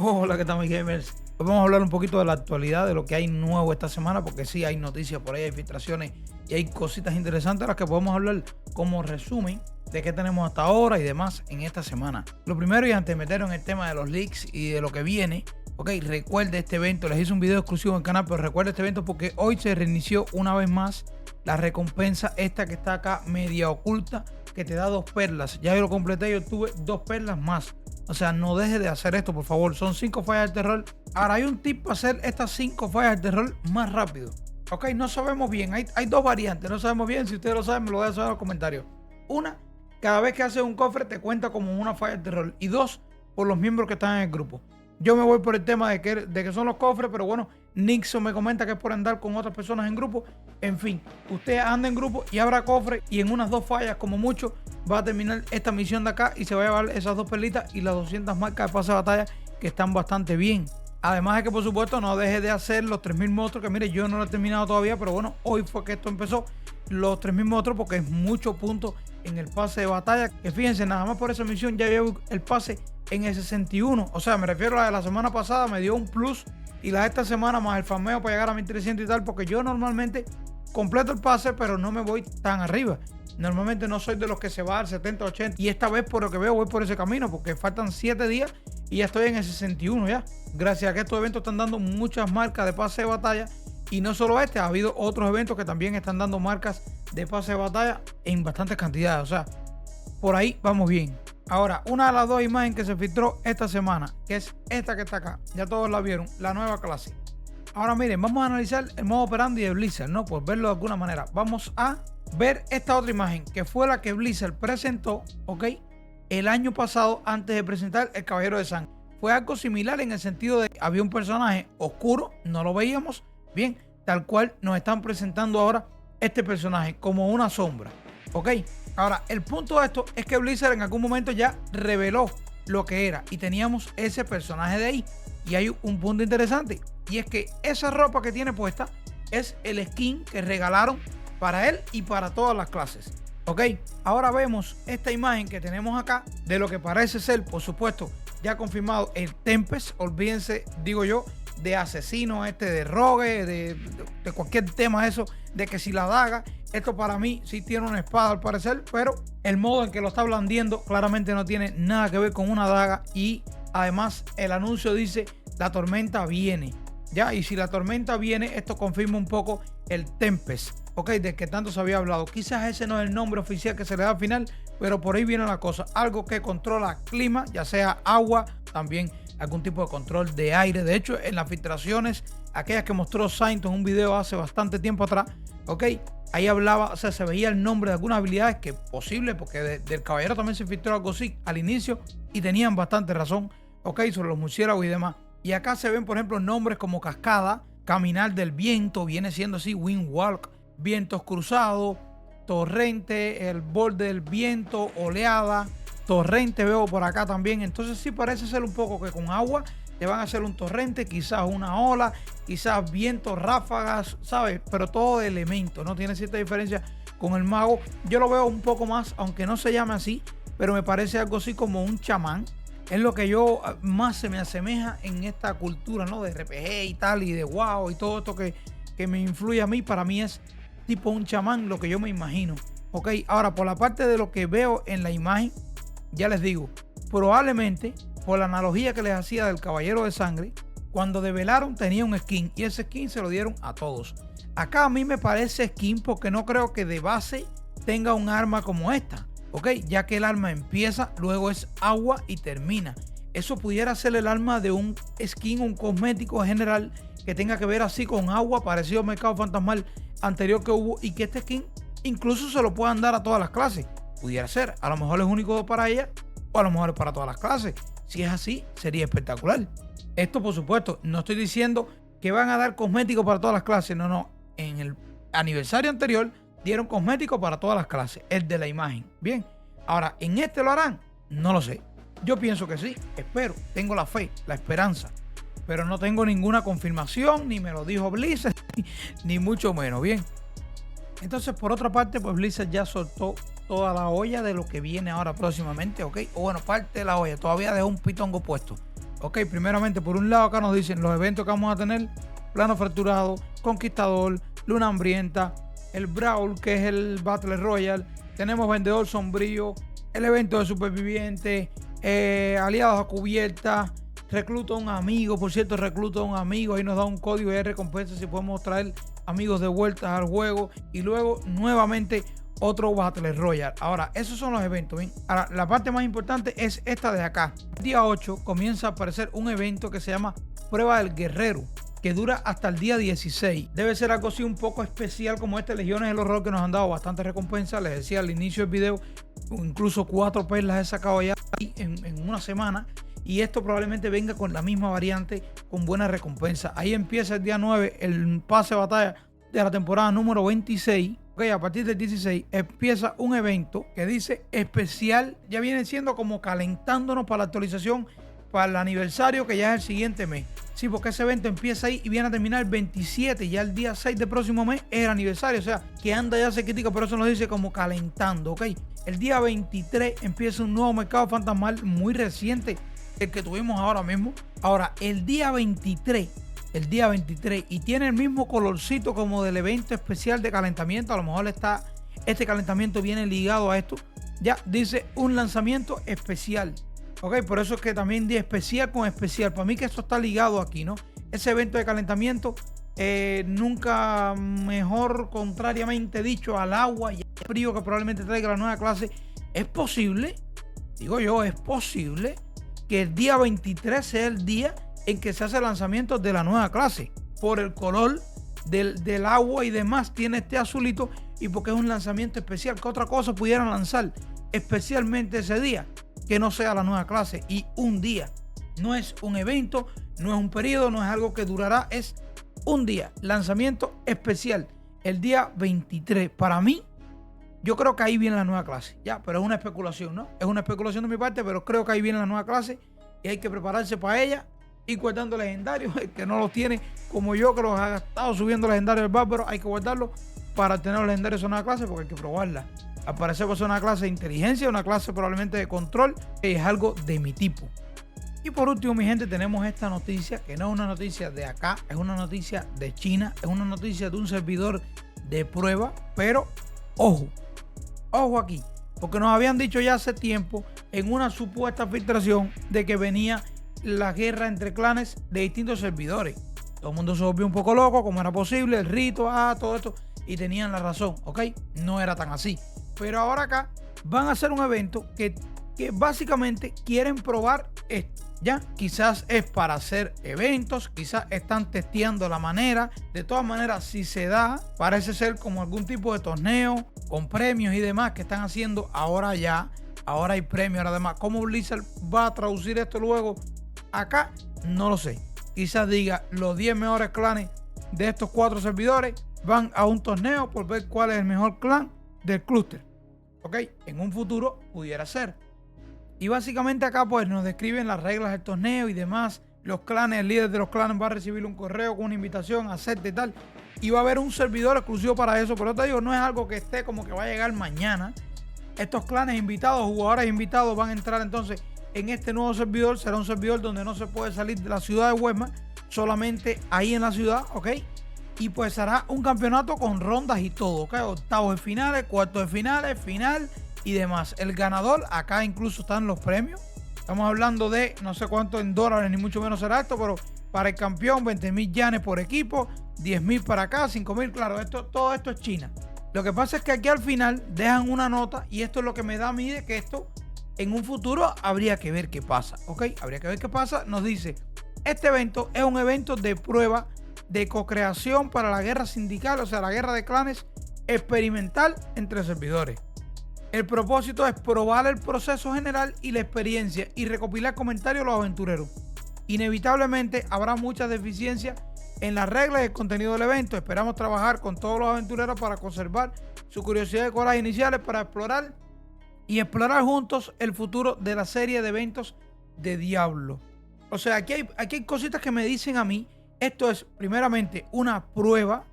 Hola, ¿qué tal, mis gamers? Hoy vamos a hablar un poquito de la actualidad, de lo que hay nuevo esta semana, porque sí hay noticias por ahí, hay filtraciones y hay cositas interesantes de las que podemos hablar como resumen de qué tenemos hasta ahora y demás en esta semana. Lo primero, y antes de meternos en el tema de los leaks y de lo que viene, ok, recuerde este evento, les hice un video exclusivo en el canal, pero recuerde este evento porque hoy se reinició una vez más la recompensa esta que está acá media oculta, que te da 2 perlas. Ya yo lo completé, yo tuve 2 perlas más. O sea, no deje de hacer esto, por favor. Son 5 fallas del terror. Ahora, hay un tip para hacer estas 5 fallas del terror más rápido. Ok, no sabemos bien. Hay 2 variantes. No sabemos bien. Si ustedes lo saben, me lo dejan saber en los comentarios. Una, cada vez que haces un cofre te cuenta como una falla del terror. Y 2, por los miembros que están en el grupo. Yo me voy por el tema de que son los cofres, pero bueno, Nixon me comenta que es por andar con otras personas en grupo. En fin, usted anda en grupo y abra cofre y en unas 2 fallas como mucho va a terminar esta misión de acá y se va a llevar esas 2 perlitas y las 200 marcas de pase de batalla que están bastante bien. Además de que, por supuesto, no deje de hacer los 3000 monstruos, que mire, yo no lo he terminado todavía, pero bueno, hoy fue que esto empezó, los 3000 monstruos, porque es mucho punto en el pase de batalla, que fíjense, nada más por esa misión ya llevo el pase en el 61, o sea, me refiero a la de la semana pasada, me dio un plus, y la de esta semana más el farmeo para llegar a 1300 y tal, porque yo normalmente completo el pase, pero no me voy tan arriba. Normalmente no soy de los que se va al 70, 80, y esta vez por lo que veo voy por ese camino, porque faltan 7 días y ya estoy en el 61 ya. Gracias a que estos eventos están dando muchas marcas de pase de batalla, y no solo este, ha habido otros eventos que también están dando marcas de pase de batalla en bastantes cantidades, o sea, por ahí vamos bien. Ahora, una de las 2 imágenes que se filtró esta semana, que es esta que está acá, ya todos la vieron, la nueva clase. Ahora miren, vamos a analizar el modo operandi de Blizzard, ¿no? Por verlo de alguna manera. Vamos a ver esta otra imagen, que fue la que Blizzard presentó, ¿ok? El año pasado, antes de presentar el Caballero de Sangre. Fue algo similar en el sentido de que había un personaje oscuro, no lo veíamos, bien, tal cual nos están presentando ahora este personaje, como una sombra, ¿ok? Ahora, el punto de esto es que Blizzard en algún momento ya reveló lo que era y teníamos ese personaje de ahí. Y hay un punto interesante, y es que esa ropa que tiene puesta es el skin que regalaron para él y para todas las clases. Ok, ahora vemos esta imagen que tenemos acá de lo que parece ser, por supuesto, ya confirmado el Tempest. Olvídense, digo yo, de asesino, de rogue, de cualquier tema eso, de que si la daga, esto para mí sí tiene una espada al parecer, pero el modo en que lo está blandiendo claramente no tiene nada que ver con una daga. Y además el anuncio dice la tormenta viene, ya, y si la tormenta viene, esto confirma un poco el Tempest, ok, de que tanto se había hablado. Quizás ese no es el nombre oficial que se le da al final, pero por ahí viene la cosa, algo que controla clima, ya sea agua, también algún tipo de control de aire. De hecho, en las filtraciones, aquellas que mostró Sainz en un video hace bastante tiempo atrás, ok, ahí hablaba, o sea, se veía el nombre de algunas habilidades que posible, porque del caballero también se filtró algo así al inicio y tenían bastante razón, ok, sobre los murciélagos y demás. Y acá se ven, por ejemplo, nombres como cascada, caminar del viento, viene siendo así, wind walk, vientos cruzados, torrente, el borde del viento, oleada, torrente veo por acá también. Entonces sí parece ser un poco que con agua te van a hacer un torrente, quizás una ola, quizás vientos, ráfagas, ¿sabes? Pero todo de elemento, ¿no? Tiene cierta diferencia con el mago. Yo lo veo un poco más, aunque no se llame así, pero me parece algo así como un chamán. Es lo que yo más se me asemeja en esta cultura, ¿no? De RPG y tal, y de wow, y todo esto que me influye a mí. Para mí es tipo un chamán, lo que yo me imagino. Ok, ahora por la parte de lo que veo en la imagen, ya les digo, probablemente por la analogía que les hacía del Caballero de Sangre, cuando develaron tenía un skin y ese skin se lo dieron a todos. Acá a mí me parece skin porque no creo que de base tenga un arma como esta, ok, ya que el arma empieza, luego es agua y termina. Eso pudiera ser el arma de un skin, un cosmético general que tenga que ver así con agua, parecido al mercado fantasmal anterior que hubo, y que este skin incluso se lo puedan dar a todas las clases. Pudiera ser, a lo mejor es único para ella o a lo mejor es para todas las clases. Si es así, sería espectacular. Esto, por supuesto, no estoy diciendo que van a dar cosméticos para todas las clases, no. En el aniversario anterior dieron cosméticos para todas las clases, el de la imagen. Bien, ahora, ¿en este lo harán? No lo sé. Yo pienso que sí, espero, tengo la fe, la esperanza, pero no tengo ninguna confirmación, ni me lo dijo Blizzard, ni mucho menos. Bien, entonces por otra parte, pues Blizzard ya soltó toda la olla de lo que viene ahora próximamente, ok, o bueno, parte de la olla, todavía dejó un pitongo puesto, Ok, primeramente, por un lado acá nos dicen los eventos que vamos a tener: Plano Fracturado, Conquistador, Luna Hambrienta, el Brawl, que es el Battle Royale, tenemos Vendedor Sombrío, el evento de Superviviente, Aliados a Cubierta, Recluta a un amigo. Por cierto, recluta a un amigo, ahí nos da un código de recompensa si podemos traer amigos de vuelta al juego, y luego nuevamente otro Battle Royale. Ahora, esos son los eventos, ¿bien? Ahora, la parte más importante es esta de acá. El día 8 comienza a aparecer un evento que se llama Prueba del Guerrero, que dura hasta el día 16. Debe ser algo así un poco especial como este Legiones del Horror, que nos han dado bastante recompensa. Les decía al inicio del video, incluso 4 perlas he sacado ya en una semana, y esto probablemente venga con la misma variante con buena recompensa. Ahí empieza el día 9 el pase de batalla de la temporada número 26. Ok, a partir del 16 empieza un evento que dice especial. Ya viene siendo como calentándonos para la actualización para el aniversario, que ya es el siguiente mes. Sí, porque ese evento empieza ahí y viene a terminar el 27. Ya el día 6 del próximo mes es el aniversario. O sea, que anda ya cerquita, por eso nos dice como calentando. Ok, el día 23 empieza un nuevo mercado fantasmal muy reciente, el que tuvimos ahora mismo. Ahora, el día 23, y tiene el mismo colorcito como del evento especial de calentamiento. A lo mejor este calentamiento viene ligado a esto. Ya dice un lanzamiento especial. Ok, por eso es que también di especial con especial. Para mí que esto está ligado aquí, ¿no? Ese evento de calentamiento, nunca mejor, contrariamente dicho, al agua y al frío que probablemente traiga la nueva clase. Es posible, digo yo, es posible que el día 23 sea el día en que se hace el lanzamiento de la nueva clase. Por el color del agua y demás, tiene este azulito, y porque es un lanzamiento especial. ¿Qué otra cosa pudieran lanzar especialmente ese día que no sea la nueva clase? Y un día, no es un evento, no es un periodo, no es algo que durará, es un día. Lanzamiento especial el día 23. Para mí, yo creo que ahí viene la nueva clase, ya, pero es una especulación, ¿no? Es una especulación de mi parte, pero creo que ahí viene la nueva clase y hay que prepararse para ella, ir guardando legendarios. El que no los tiene, como yo, que los ha estado subiendo legendarios del bárbaro, hay que guardarlos para tener los legendarios de una clase, porque hay que probarla. Al parecer va a ser una clase de inteligencia, una clase probablemente de control, que es algo de mi tipo. Y por último, mi gente, tenemos esta noticia, que no es una noticia de acá, es una noticia de China, es una noticia de un servidor de prueba, pero ojo aquí, porque nos habían dicho ya hace tiempo en una supuesta filtración de que venía la guerra entre clanes de distintos servidores. Todo el mundo se volvió un poco loco, cómo era posible, el rito, todo esto, y tenían la razón, ¿ok? No era tan así. Pero ahora acá van a hacer un evento que básicamente quieren probar esto. Ya, quizás es para hacer eventos, quizás están testeando la manera. De todas maneras, si se da, parece ser como algún tipo de torneo con premios y demás que están haciendo ahora ya. Ahora hay premios, además. ¿Cómo Blizzard va a traducir esto luego acá? No lo sé. Quizás diga los 10 mejores clanes de estos 4 servidores van a un torneo por ver cuál es el mejor clan del clúster. Ok, en un futuro pudiera ser. Y básicamente acá pues nos describen las reglas del torneo y demás. Los clanes, el líder de los clanes va a recibir un correo con una invitación a hacerte y tal. Y va a haber un servidor exclusivo para eso. Pero te digo, no es algo que esté como que va a llegar mañana. Estos clanes invitados, jugadores invitados, van a entrar entonces en este nuevo servidor. Será un servidor donde no se puede salir de la ciudad de Westmark, solamente ahí en la ciudad, ¿ok? Y pues hará un campeonato con rondas y todo, ¿ok? Octavos de finales, cuartos de finales, final y demás. El ganador, acá incluso están los premios. Estamos hablando de no sé cuánto en dólares, ni mucho menos será esto, pero para el campeón, 20,000 yanes por equipo, 10,000 para acá, 5,000, claro, todo esto es China. Lo que pasa es que aquí al final dejan una nota, y esto es lo que me da a mí de que esto en un futuro habría que ver qué pasa, ¿ok? Habría que ver qué pasa. Nos dice, este evento es un evento de prueba de co-creación para la guerra sindical, o sea, la guerra de clanes experimental entre servidores. El propósito es probar el proceso general y la experiencia y recopilar comentarios de los aventureros. Inevitablemente habrá muchas deficiencias en las reglas y el contenido del evento. Esperamos trabajar con todos los aventureros para conservar su curiosidad y coraje iniciales para explorar juntos el futuro de la serie de eventos de Diablo. O sea, aquí hay cositas que me dicen a mí. Esto es primeramente una prueba,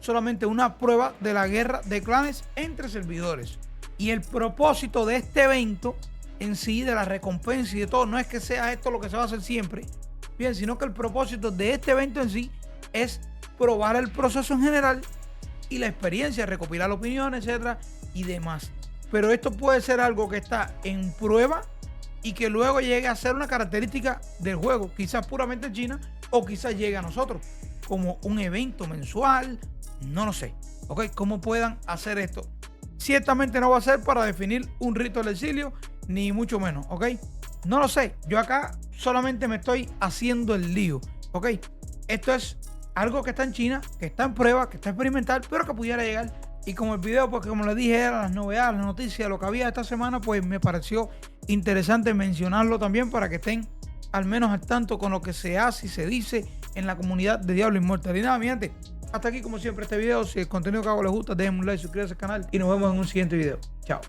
solamente una prueba de la guerra de clanes entre servidores. Y el propósito de este evento en sí, de la recompensa y de todo. No es que sea esto lo que se va a hacer siempre, bien, sino que el propósito de este evento en sí es probar el proceso en general y la experiencia, recopilar opiniones, etcétera, y demás. Pero esto puede ser algo que está en prueba y que luego llegue a ser una característica del juego, quizás puramente en China, o quizás llegue a nosotros como un evento mensual, no lo sé, ¿ok? ¿Cómo puedan hacer esto? Ciertamente no va a ser para definir un rito del exilio, ni mucho menos, ¿ok? No lo sé, yo acá solamente me estoy haciendo el lío, ¿ok? Esto es algo que está en China, que está en prueba, que está experimental, pero que pudiera llegar. Y como el video, porque como les dije, eran las novedades, las noticias, lo que había esta semana, pues me pareció interesante mencionarlo también para que estén al menos al tanto con lo que se hace y se dice en la comunidad de Diablo Inmortal. Y nada, mi gente, hasta aquí como siempre este video. Si el contenido que hago les gusta, déjenme un like, suscríbanse al canal y nos vemos en un siguiente video. Chao.